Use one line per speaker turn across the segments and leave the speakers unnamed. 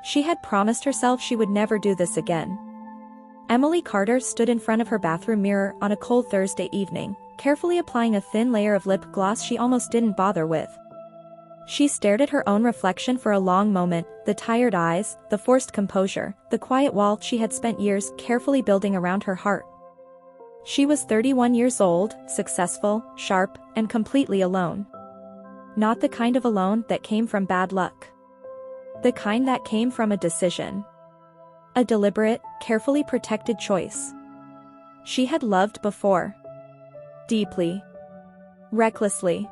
She had promised herself she would never do this again. Emily Carter stood in front of her bathroom mirror on a cold Thursday evening, carefully applying a thin layer of lip gloss she almost didn't bother with. She stared at her own reflection for a long moment, the tired eyes, the forced composure, the quiet wall she had spent years carefully building around her heart. She was 31 years old, successful, sharp, and completely alone. Not the kind of alone that came from bad luck. The kind that came from a decision. A deliberate, carefully protected choice. She had loved before. Deeply. Recklessly.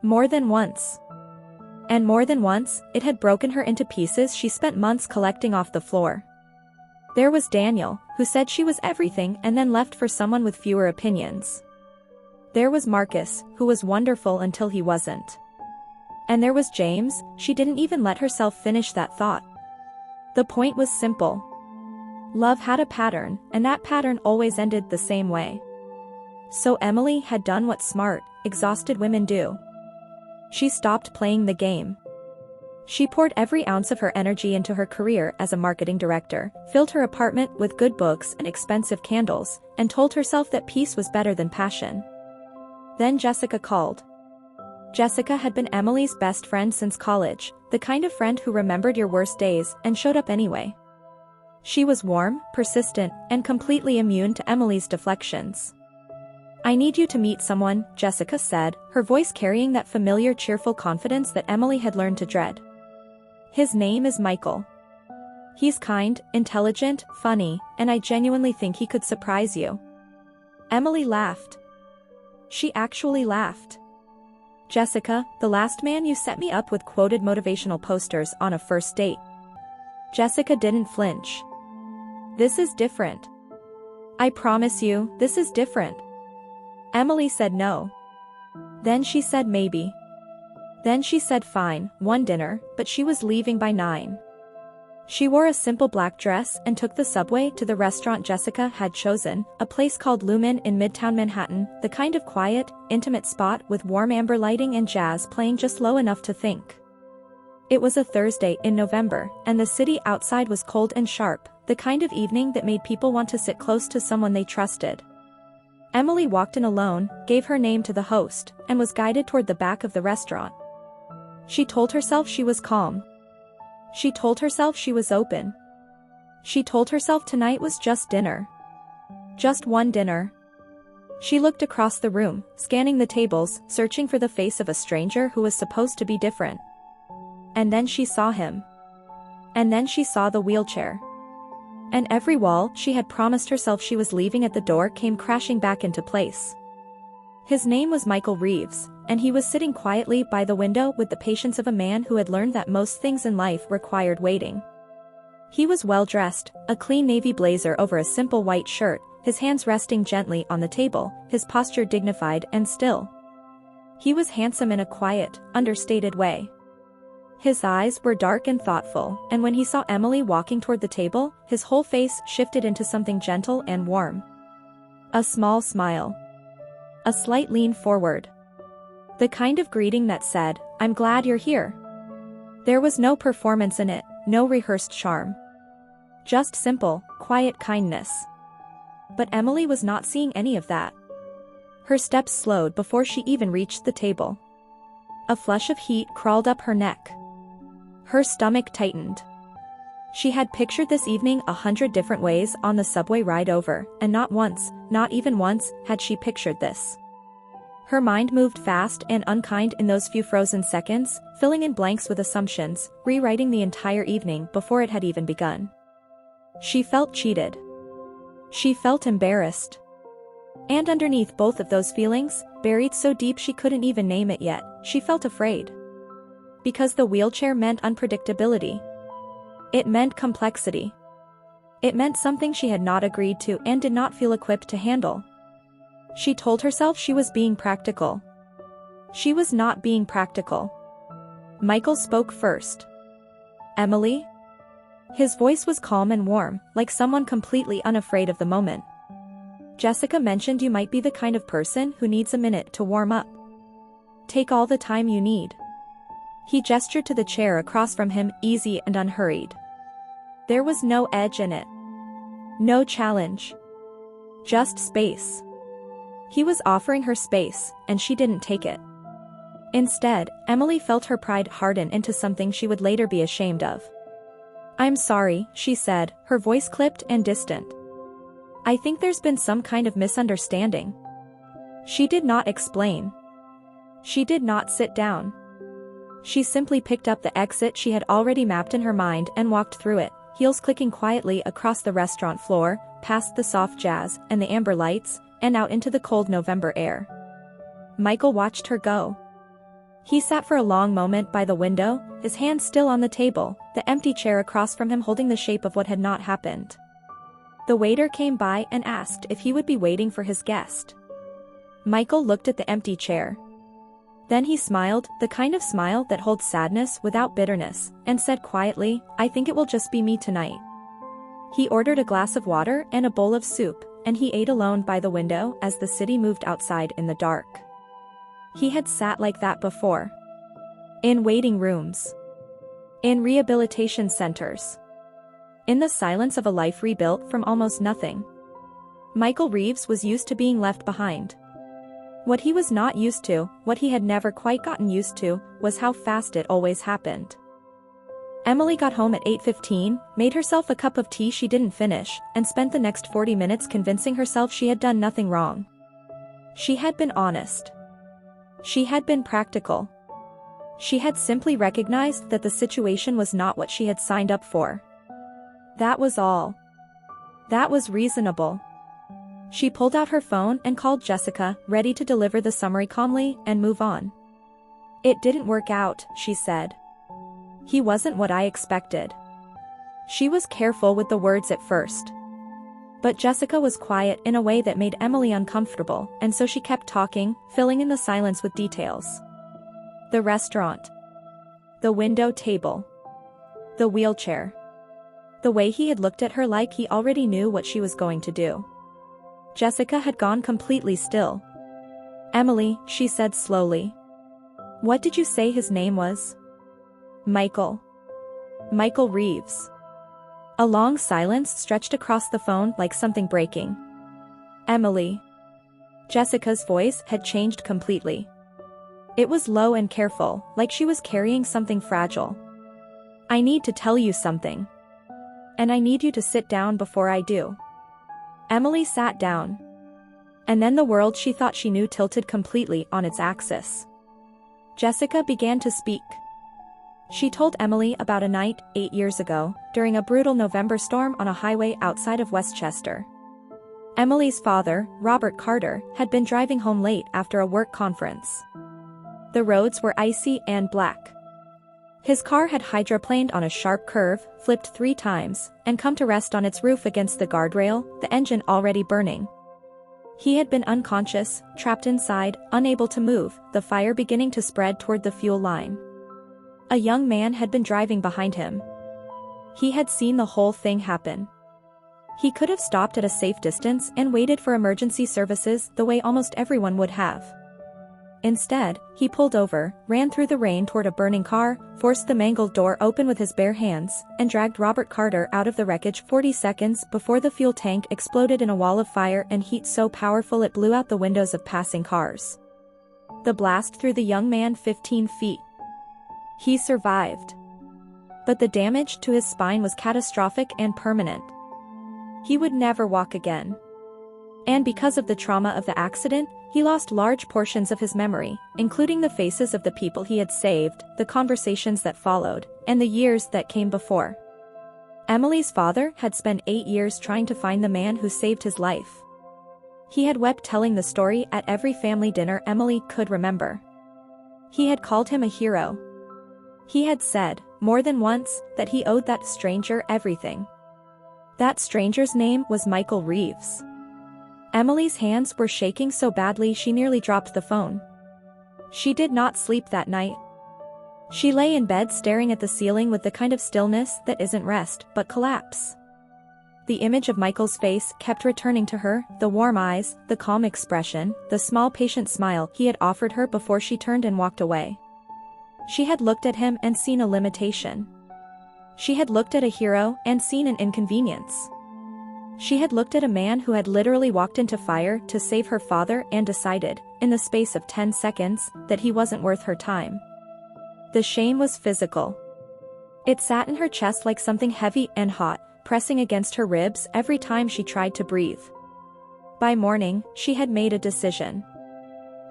More than once. And more than once, it had broken her into pieces she spent months collecting off the floor. There was Daniel, who said she was everything and then left for someone with fewer opinions. There was Marcus, who was wonderful until he wasn't. And there was James. She didn't even let herself finish that thought. The point was simple. Love had a pattern, and that pattern always ended the same way. So Emily had done what smart, exhausted women do. She stopped playing the game. She poured every ounce of her energy into her career as a marketing director, filled her apartment with good books and expensive candles, and told herself that peace was better than passion. Then Jessica called. Jessica had been Emily's best friend since college, the kind of friend who remembered your worst days and showed up anyway. She was warm, persistent, and completely immune to Emily's deflections. "I need you to meet someone," Jessica said, her voice carrying that familiar cheerful confidence that Emily had learned to dread. "His name is Michael. He's kind, intelligent, funny, and I genuinely think he could surprise you." Emily laughed. She actually laughed. "Jessica, the last man you set me up with quoted motivational posters on a first date." Jessica didn't flinch. "This is different. I promise you, this is different." Emily said no. Then she said maybe. Then she said fine, one dinner, but she was leaving by 9. She wore a simple black dress and took the subway to the restaurant Jessica had chosen, a place called Lumen in Midtown Manhattan, the kind of quiet, intimate spot with warm amber lighting and jazz playing just low enough to think. It was a Thursday in November, and the city outside was cold and sharp, the kind of evening that made people want to sit close to someone they trusted. Emily walked in alone, gave her name to the host, and was guided toward the back of the restaurant. She told herself she was calm. She told herself she was open. She told herself tonight was just dinner. Just one dinner. She looked across the room, scanning the tables, searching for the face of a stranger who was supposed to be different. And then she saw him. And then she saw the wheelchair. And every wall she had promised herself she was leaving at the door came crashing back into place. His name was Michael Reeves, and he was sitting quietly by the window with the patience of a man who had learned that most things in life required waiting. He was well-dressed, a clean navy blazer over a simple white shirt, his hands resting gently on the table, his posture dignified and still. He was handsome in a quiet, understated way. His eyes were dark and thoughtful, and when he saw Emily walking toward the table, his whole face shifted into something gentle and warm. A small smile. A slight lean forward. The kind of greeting that said, "I'm glad you're here." There was no performance in it, no rehearsed charm. Just simple, quiet kindness. But Emily was not seeing any of that. Her steps slowed before she even reached the table. A flush of heat crawled up her neck. Her stomach tightened. She had pictured this evening 100 different ways on the subway ride over, and not once, not even once, had she pictured this. Her mind moved fast and unkind in those few frozen seconds, filling in blanks with assumptions, rewriting the entire evening before it had even begun. She felt cheated. She felt embarrassed. And underneath both of those feelings, buried so deep she couldn't even name it yet, she felt afraid. Because the wheelchair meant unpredictability. It meant complexity. It meant something she had not agreed to and did not feel equipped to handle. She told herself she was being practical. She was not being practical. Michael spoke first. "Emily?" His voice was calm and warm, like someone completely unafraid of the moment. "Jessica mentioned you might be the kind of person who needs a minute to warm up. Take all the time you need. He gestured to the chair across from him, easy and unhurried. There was no edge in it. No challenge. Just space. He was offering her space, and she didn't take it. Instead, Emily felt her pride harden into something she would later be ashamed of. "I'm sorry," she said, her voice clipped and distant. "I think there's been some kind of misunderstanding." She did not explain. She did not sit down. She simply picked up the exit she had already mapped in her mind and walked through it, heels clicking quietly across the restaurant floor, past the soft jazz and the amber lights, and out into the cold November air. Michael watched her go. He sat for a long moment by the window, his hand still on the table, the empty chair across from him holding the shape of what had not happened. The waiter came by and asked if he would be waiting for his guest. Michael looked at the empty chair. Then he smiled, the kind of smile that holds sadness without bitterness, and said quietly, "I think it will just be me tonight." He ordered a glass of water and a bowl of soup, and he ate alone by the window as the city moved outside in the dark. He had sat like that before. In waiting rooms. In rehabilitation centers. In the silence of a life rebuilt from almost nothing. Michael Reeves was used to being left behind. What he was not used to, what he had never quite gotten used to, was how fast it always happened. Emily got home at 8:15, made herself a cup of tea she didn't finish, and spent the next 40 minutes convincing herself she had done nothing wrong. She had been honest. She had been practical. She had simply recognized that the situation was not what she had signed up for. That was all. That was reasonable. She pulled out her phone and called Jessica, ready to deliver the summary calmly and move on. "It didn't work out," she said. "He wasn't what I expected." She was careful with the words at first. But Jessica was quiet in a way that made Emily uncomfortable, and so she kept talking, filling in the silence with details. The restaurant. The window table. The wheelchair. The way he had looked at her like he already knew what she was going to do. Jessica had gone completely still. "Emily," she said slowly. "What did you say his name was?" "Michael. Michael Reeves." A long silence stretched across the phone like something breaking. "Emily." Jessica's voice had changed completely. It was low and careful, like she was carrying something fragile. "I need to tell you something. And I need you to sit down before I do." Emily sat down. And then the world she thought she knew tilted completely on its axis. Jessica began to speak. She told Emily about a night, 8 years ago, during a brutal November storm on a highway outside of Westchester. Emily's father, Robert Carter, had been driving home late after a work conference. The roads were icy and black. His car had hydroplaned on a sharp curve, flipped 3 times, and come to rest on its roof against the guardrail, the engine already burning. He had been unconscious, trapped inside, unable to move, the fire beginning to spread toward the fuel line. A young man had been driving behind him. He had seen the whole thing happen. He could have stopped at a safe distance and waited for emergency services the way almost everyone would have. Instead, he pulled over, ran through the rain toward a burning car, forced the mangled door open with his bare hands, and dragged Robert Carter out of the wreckage 40 seconds before the fuel tank exploded in a wall of fire and heat so powerful it blew out the windows of passing cars. The blast threw the young man 15 feet. He survived. But the damage to his spine was catastrophic and permanent. He would never walk again. And because of the trauma of the accident, he lost large portions of his memory, including the faces of the people he had saved, the conversations that followed, and the years that came before. Emily's father had spent 8 years trying to find the man who saved his life. He had wept telling the story at every family dinner Emily could remember. He had called him a hero. He had said, more than once, that he owed that stranger everything. That stranger's name was Michael Reeves. Emily's hands were shaking so badly she nearly dropped the phone. She did not sleep that night. She lay in bed staring at the ceiling with the kind of stillness that isn't rest but collapse. The image of Michael's face kept returning to her, the warm eyes, the calm expression, the small patient smile he had offered her before she turned and walked away. She had looked at him and seen a limitation. She had looked at a hero and seen an inconvenience. She had looked at a man who had literally walked into fire to save her father and decided, in the space of 10 seconds, that he wasn't worth her time. The shame was physical. It sat in her chest like something heavy and hot, pressing against her ribs every time she tried to breathe. By morning, she had made a decision.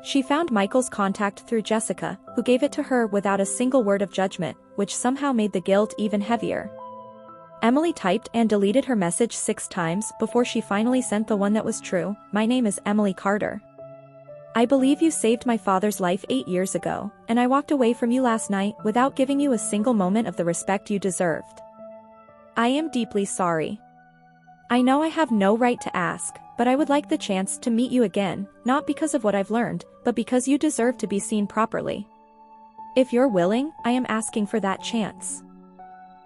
She found Michael's contact through Jessica, who gave it to her without a single word of judgment, which somehow made the guilt even heavier. Emily typed and deleted her message 6 times before she finally sent the one that was true. "My name is Emily Carter. I believe you saved my father's life 8 years ago, and I walked away from you last night without giving you a single moment of the respect you deserved. I am deeply sorry. I know I have no right to ask, but I would like the chance to meet you again, not because of what I've learned, but because you deserve to be seen properly. If you're willing, I am asking for that chance."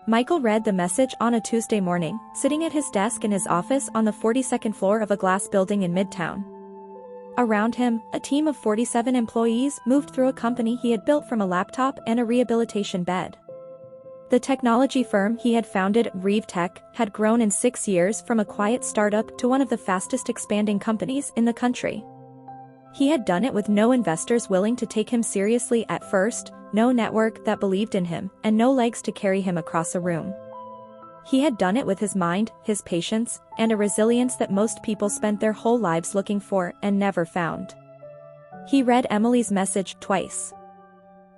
Michael read the message on a Tuesday morning, sitting at his desk in his office on the 42nd floor of a glass building in Midtown. Around him, a team of 47 employees moved through a company he had built from a laptop and a rehabilitation bed. The technology firm he had founded, Reeve Tech, had grown in 6 years from a quiet startup to one of the fastest expanding companies in the country. He had done it with no investors willing to take him seriously at first, no network that believed in him, and no legs to carry him across a room. He had done it with his mind, his patience, and a resilience that most people spent their whole lives looking for and never found. He read Emily's message twice.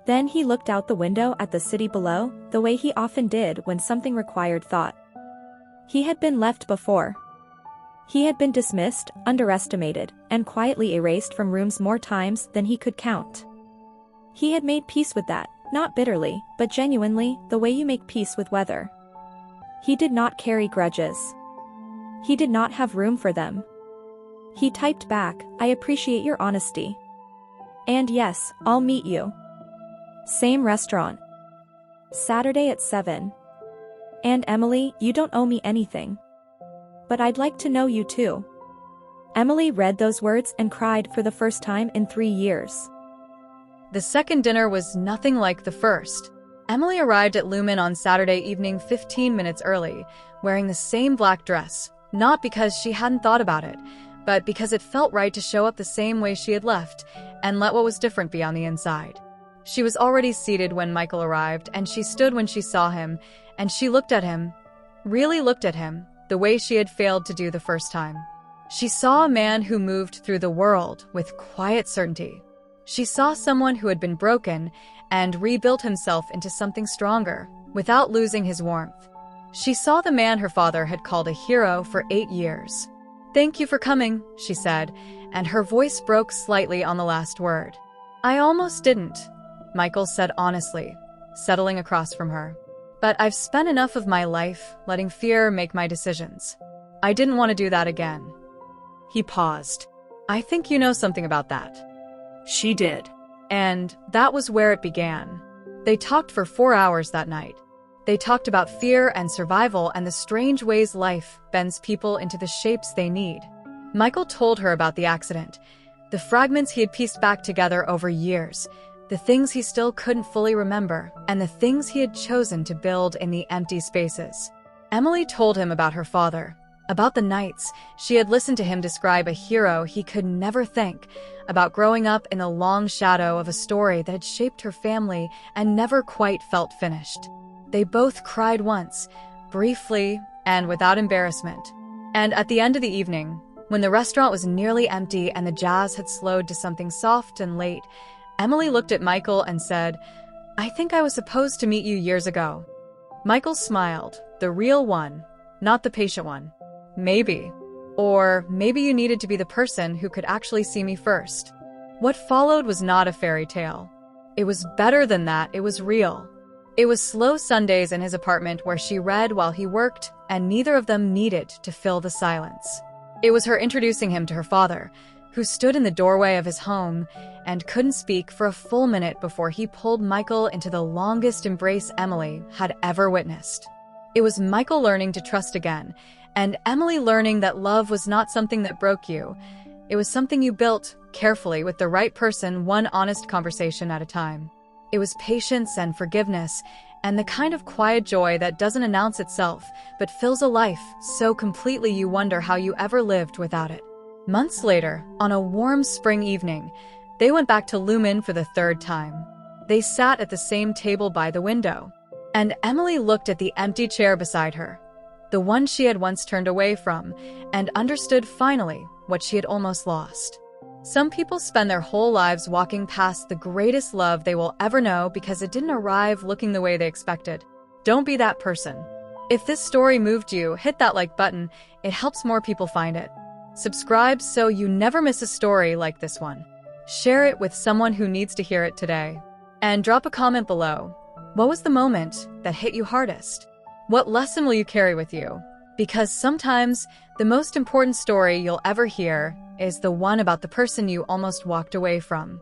Then he looked out the window at the city below, the way he often did when something required thought. He had been left before. He had been dismissed, underestimated, and quietly erased from rooms more times than he could count. He had made peace with that, not bitterly, but genuinely, the way you make peace with weather. He did not carry grudges. He did not have room for them. He typed back, "I appreciate your honesty. And yes, I'll meet you. Same restaurant. Saturday at 7. And Emily, you don't owe me anything. But I'd like to know you too." Emily read those words and cried for the first time in 3 years.
The second dinner was nothing like the first. Emily arrived at Lumen on Saturday evening 15 minutes early, wearing the same black dress, not because she hadn't thought about it, but because it felt right to show up the same way she had left and let what was different be on the inside. She was already seated when Michael arrived, and she stood when she saw him, and she looked at him, really looked at him, the way she had failed to do the first time. She saw a man who moved through the world with quiet certainty. She saw someone who had been broken and rebuilt himself into something stronger, without losing his warmth. She saw the man her father had called a hero for 8 years. "Thank you for coming," she said, and her voice broke slightly on the last word. "I almost didn't," Michael said honestly, settling across from her. "But I've spent enough of my life letting fear make my decisions. I didn't want to do that again." He paused. "I think you know something about that." She did. And that was where it began. They talked for 4 hours that night. They talked about fear and survival and the strange ways life bends people into the shapes they need. Michael told her about the accident, the fragments he had pieced back together over years, the things he still couldn't fully remember, and the things he had chosen to build in the empty spaces. Emily told him about her father, about the nights she had listened to him describe a hero he could never thank, about growing up in the long shadow of a story that had shaped her family and never quite felt finished. They both cried once, briefly and without embarrassment. And at the end of the evening, when the restaurant was nearly empty and the jazz had slowed to something soft and late, Emily looked at Michael and said, "I think I was supposed to meet you years ago." Michael smiled, the real one, not the patient one. "Maybe. Or maybe you needed to be the person who could actually see me first." What followed was not a fairy tale. It was better than that, it was real. It was slow Sundays in his apartment where she read while he worked, and neither of them needed to fill the silence. It was her introducing him to her father, who stood in the doorway of his home and couldn't speak for a full minute before he pulled Michael into the longest embrace Emily had ever witnessed. It was Michael learning to trust again, and Emily learning that love was not something that broke you. It was something you built, carefully, with the right person, one honest conversation at a time. It was patience and forgiveness, and the kind of quiet joy that doesn't announce itself, but fills a life so completely you wonder how you ever lived without it. Months later, on a warm spring evening, they went back to Lumen for the third time. They sat at the same table by the window, and Emily looked at the empty chair beside her, the one she had once turned away from, and understood finally what she had almost lost. Some people spend their whole lives walking past the greatest love they will ever know because it didn't arrive looking the way they expected. Don't be that person. If this story moved you, hit that like button. It helps more people find it. Subscribe so you never miss a story like this one. Share it with someone who needs to hear it today. And drop a comment below. What was the moment that hit you hardest? What lesson will you carry with you? Because sometimes the most important story you'll ever hear is the one about the person you almost walked away from.